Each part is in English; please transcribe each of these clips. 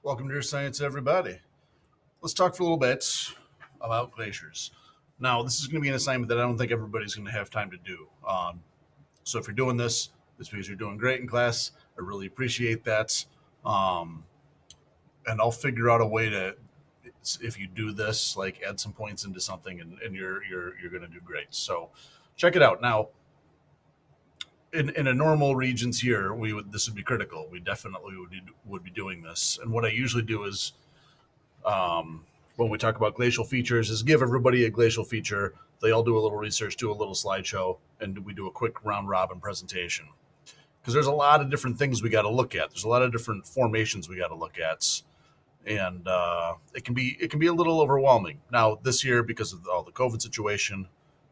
Welcome to Your Science, everybody. Let's talk for a little bit about glaciers. Now, this is going to be an assignment that I don't think everybody's going to have time to do. So, if you're doing this, it's because you're doing great in class. I really appreciate that. Um, and I'll figure out a way to, if you do this, like add some points into something, and you're going to do great. So, check it out. Now, in a normal regions here, this would be critical. We definitely would be doing this. And what I usually do is when we talk about glacial features is give everybody a glacial feature. They all do a little research, do a little slideshow, and we do a quick round robin presentation. Because there's a lot of different things we got to look at. There's a lot of different formations we got to look at, and it can be a little overwhelming. Now this year, because of all the COVID situation,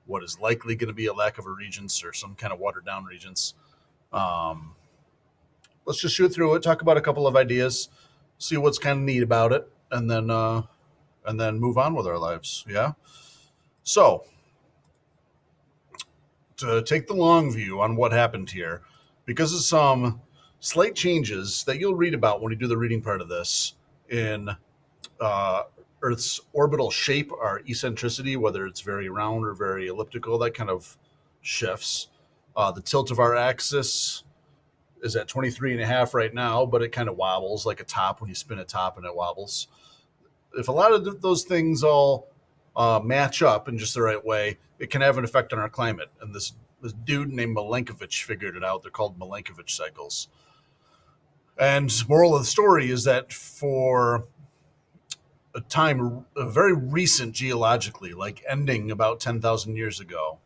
what is likely going to be a lack of a regents or some kind of watered down regents. Um, let's just shoot through it, talk about a couple of ideas, see what's kind of neat about it, and then move on with our lives. Yeah. So, to take the long view on what happened here, because of some slight changes that you'll read about when you do the reading part of this in uh, Earth's orbital shape, our eccentricity, whether it's very round or very elliptical, that kind of shifts. The tilt of our axis is at 23 and a half right now, but it kind of wobbles like a top when you spin a top and it wobbles. If a lot of those things all match up in just the right way, it can have an effect on our climate. And this dude named Milenkovic figured it out. They're called Milenkovic cycles. And moral of the story is that for a time, very recent geologically, like ending about 10,000 years ago,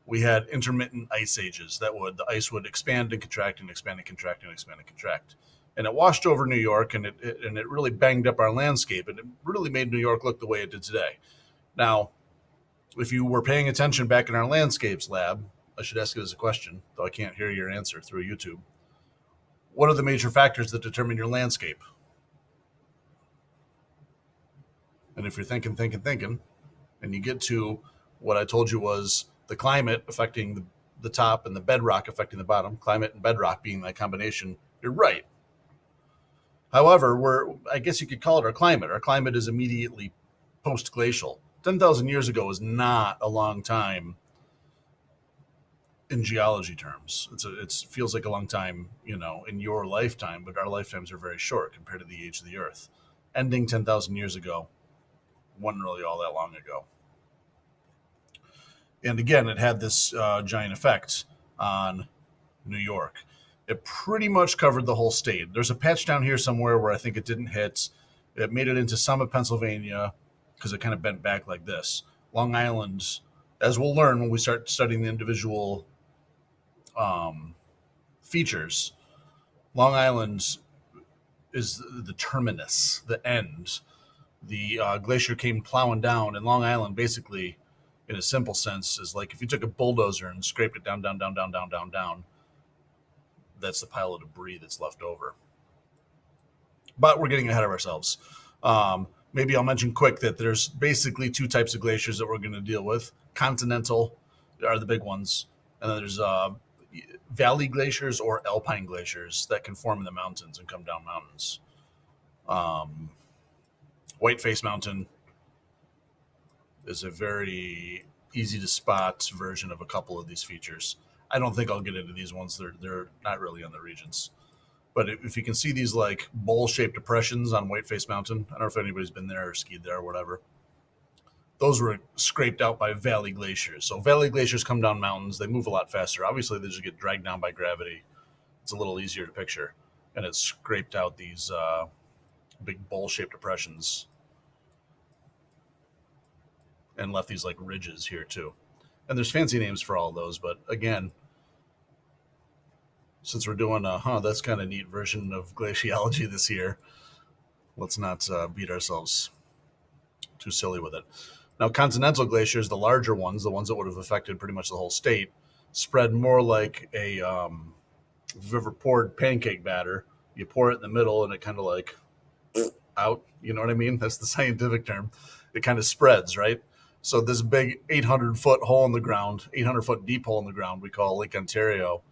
we had intermittent ice ages the ice would expand and contract and expand and contract and expand and contract. And it washed over New York, and it really banged up our landscape, and it really made New York look the way it did today. Now, if you were paying attention back in our landscapes lab, I should ask you as a question, though I can't hear your answer through YouTube. What are the major factors that determine your landscape? And if you're thinking, and you get to what I told you was the climate affecting the top and the bedrock affecting the bottom, climate and bedrock being that combination, you're right. However, I guess you could call it our climate. Our climate is immediately post-glacial. 10,000 years ago is not a long time in geology terms. It feels like a long time, in your lifetime, but our lifetimes are very short compared to the age of the Earth. Ending 10,000 years ago wasn't really all that long ago. And again, it had this giant effect on New York. It pretty much covered the whole state. There's a patch down here somewhere where I think it didn't hit. It made it into some of Pennsylvania because it kind of bent back like this. Long Island, as we'll learn when we start studying the individual features, Long Island is the terminus, the end. The glacier came plowing down, and Long Island basically, in a simple sense, is like if you took a bulldozer and scraped it down, down, down, down, down, down, down. That's the pile of debris that's left over. But we're getting ahead of ourselves. Maybe I'll mention quick that there's basically two types of glaciers that we're going to deal with. Continental are the big ones, and then there's valley glaciers or alpine glaciers that can form in the mountains and come down mountains. Whiteface Mountain is a very easy to spot version of a couple of these features. I don't think I'll get into these ones. They're not really on the regions. But if you can see these like bowl-shaped depressions on Whiteface Mountain, I don't know if anybody's been there or skied there or whatever. Those were scraped out by valley glaciers. So valley glaciers come down mountains. They move a lot faster. Obviously, they just get dragged down by gravity. It's a little easier to picture. And it scraped out these big bowl-shaped depressions and left these like ridges here too. And there's fancy names for all of those, but again, since we're doing that's kind of neat version of glaciology this year, let's not beat ourselves too silly with it. Now, continental glaciers, the larger ones, the ones that would have affected pretty much the whole state, spread more like a if you've ever poured pancake batter, you pour it in the middle and it kind of like out, you know what I mean? That's the scientific term. It kind of spreads, right? So this big 800-foot hole in the ground, 800-foot deep hole in the ground we call Lake Ontario,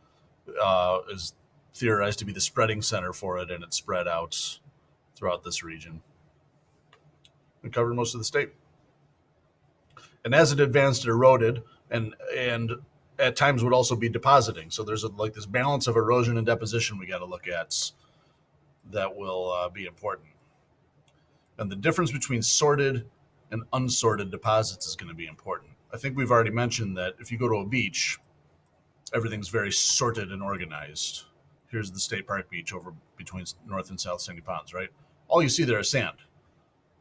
is theorized to be the spreading center for it, and it spread out throughout this region. It covered most of the state. And as it advanced, it eroded, and at times would also be depositing. So there's like this balance of erosion and deposition we got to look at that will be important. And the difference between sorted and unsorted deposits is going to be important. I think we've already mentioned that if you go to a beach, everything's very sorted and organized. Here's the State Park beach over between North and South Sandy Ponds, right? All you see there is sand.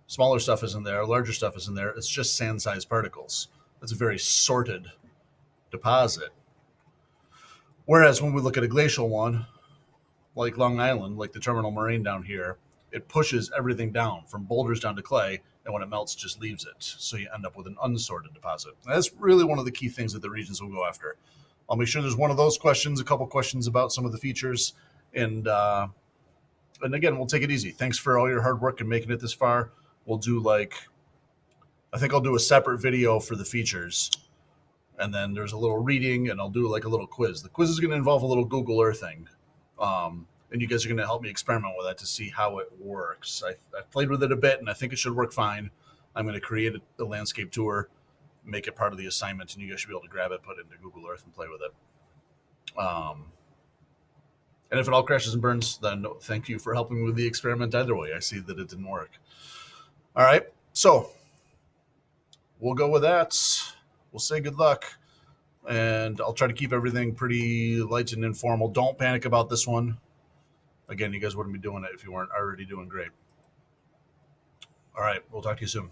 Smaller stuff isn't there, larger stuff isn't there. It's just sand-sized particles. That's a very sorted deposit. Whereas when we look at a glacial one, like Long Island, like the terminal moraine down here, it pushes everything down from boulders down to clay, and when it melts, just leaves it. So you end up with an unsorted deposit. And that's really one of the key things that the regions will go after. I'll make sure there's one of those questions, a couple questions about some of the features, and again, we'll take it easy. Thanks for all your hard work and making it this far. We'll do I think I'll do a separate video for the features, and then there's a little reading, and I'll do like a little quiz. The quiz is going to involve a little Google Earthing, and you guys are going to help me experiment with that to see how it works. I played with it a bit, and I think it should work fine. I'm going to create a landscape tour, make it part of the assignment, and you guys should be able to grab it, put it into Google Earth, and play with it. And if it all crashes and burns, then thank you for helping with the experiment either way. I see that it didn't work. All right, so we'll go with that. We'll say good luck, and I'll try to keep everything pretty light and informal. Don't panic about this one. Again, you guys wouldn't be doing it if you weren't already doing great. All right, we'll talk to you soon.